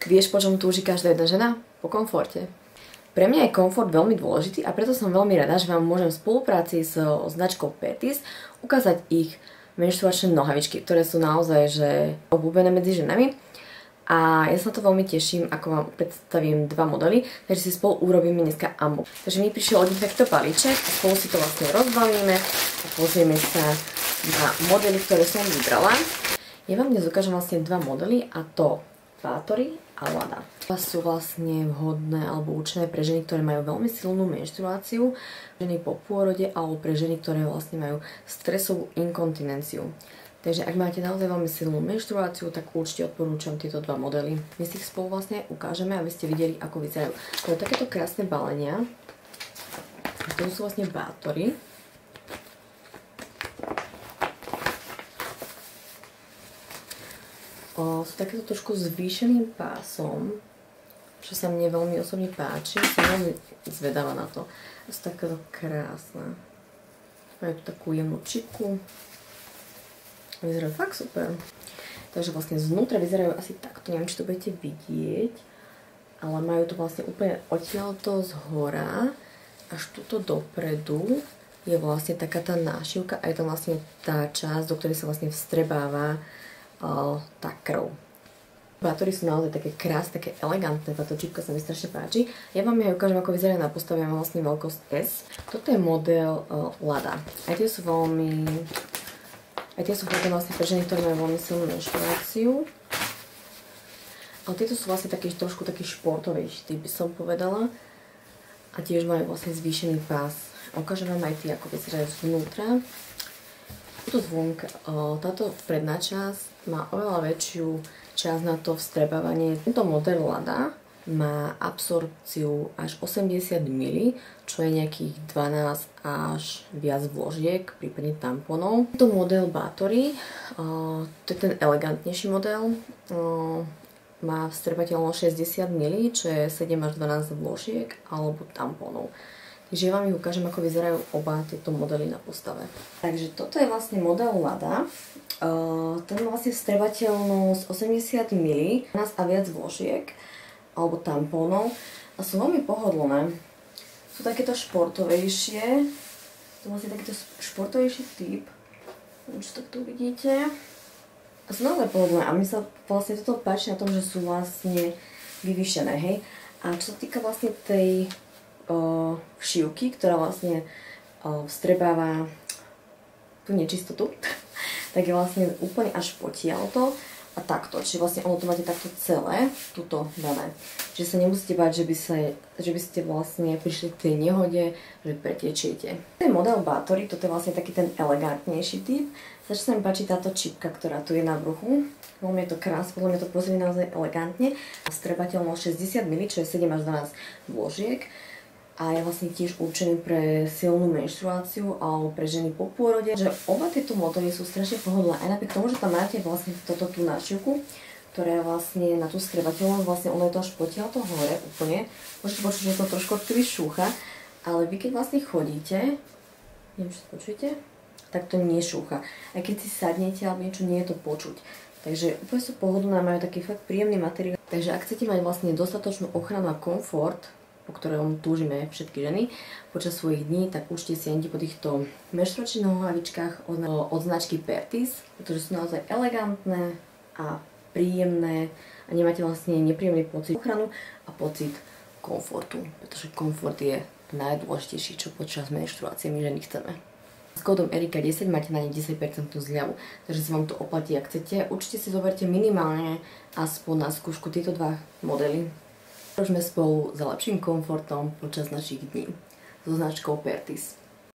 Vieš, po čom túži každá jedna žena? Po komforte. Pre mňa je komfort veľmi dôležitý a preto som veľmi rada, že vám môžem v spolupráci s značkou Pertis ukázať ich menštruačné nohavičky, ktoré sú naozaj že obľúbené medzi ženami. A ja sa na to veľmi teším, ako vám predstavím dva modely, takže si spolu urobíme dneska unbox. Takže mi prišiel od nich takto balíček a spolu si to vlastne rozbalíme a pozrieme sa na modely, ktoré som vybrala. Ja vám dnes ukážem vlastne dva modely, a to Batory a Lada. Sú vlastne vhodné alebo určené pre ženy, ktoré majú veľmi silnú menštruáciu, ženy po pôrode alebo pre ženy, ktoré vlastne majú stresovú inkontinenciu. Takže ak máte naozaj veľmi silnú menštruáciu, tak určite odporúčam tieto dva modely. My si ich spolu vlastne ukážeme, aby ste videli, ako vyzerajú. To je takéto krásne balenia. To sú vlastne Batory. Sú takéto trošku zvýšeným pásom, čo sa mne veľmi osobne páči. Som veľmi zvedavá na to. Sú takéto krásne. Majú tu takú jemnú čipku. Vyzerajú fakt super. Takže vlastne znútra vyzerajú asi takto. Neviem, či to budete vidieť. Ale majú to vlastne úplne odtiaľto z hora až tuto dopredu je vlastne taká tá nášivka a je to vlastne tá časť, do ktorej sa vlastne vstrebáva tá krv. Batory sú naozaj také krásne, také elegantné, táto čipka sa mi strašne páči. Ja vám ja ukážem, ako vyzerá na postave, mám vlastne veľkosť S. Toto je model Lada. Aj tie sú veľmi... Aj tie sú vlastne pre ženy, ktoré majú veľmi silnú menštruáciu. Ale tieto sú vlastne trošku taký športovejší typ, by som povedala. A tiež majú vlastne zvýšený pás. A ukážem vám aj tie, ako vyzerajú zvnútra. Tuto zvonka, táto predná časť má oveľa väčšiu časť na to vstrebávanie. Tento model Lada má absorpciu až 80 ml, čo je nejakých 12 až viac vložiek, prípadne tamponov. Tento model Batory, to je ten elegantnejší model, má vstrebateľnosť 60 ml, čo je 7 až 12 vložiek alebo tamponov. Takže ja vám ich ukážem, ako vyzerajú oba tieto modely na postave. Takže toto je vlastne model Lada. Ten má vlastne vstrebateľnosť 80 ml, 12 a viac vložiek alebo tampónov a sú veľmi pohodlné. Sú takéto športovejšie. To vlastne takýto športovejší typ. Neviem, či to tu vidíte. A sú naozaj pohodlné a mi sa vlastne toto páči na tom, že sú vlastne vyvýšené, hej. A čo sa týka vlastne tej všívky, ktorá vlastne vstrebáva tú nečistotu, tak je vlastne úplne až potiaľto a takto. Čiže vlastne ono to máte takto celé, tuto dané. Čiže sa nemusíte báť, že by ste vlastne prišli k tej nehode, že pretečiete. To je model Batory, toto je vlastne taký ten elegantnejší typ. Začne sa mi páči táto čipka, ktorá tu je na bruchu. Veľmi je to krásne, podľa mňa to pôsobí naozaj elegantne. Vstrebateľnosť 60 ml, čo je 7 až 12 vložiek. A je vlastne tiež určený pre silnú menštruáciu alebo pre ženy po pôrode. Že oba tieto modely sú strašne pohodlné. Aj napriek tomu, že tam máte vlastne tú nášivku, ktorá je vlastne na tú strebateľnosť, vlastne ono je to až potiaľ to hore úplne. Môžete počuť, že to trošku odtedy šúcha, ale vy keď vlastne chodíte, neviem, či to počujete, tak to nešúcha. Aj keď si sadnete alebo niečo, nie je to počuť. Takže úplne sú pohodlné, majú taký fakt príjemný materiál. Takže ak chcete mať vlastne dostatočnú ochranu a komfort, po ktorom túžime všetky ženy počas svojich dní, tak určite siahnite po týchto menštruačných nohavičkách od značky Pertis, pretože sú naozaj elegantné a príjemné a nemáte vlastne nepríjemný pocit ochranu a pocit komfortu, pretože komfort je najdôležitejší, čo počas menštruácie my ženy chceme. S kódom Erika10 máte na ne 10% zľavu, takže sa vám to oplatí, ak chcete. Určite si zoberte minimálne aspoň na skúšku tieto dva modely. Sme spolu za lepším komfortom počas našich dní so značkou Pertis.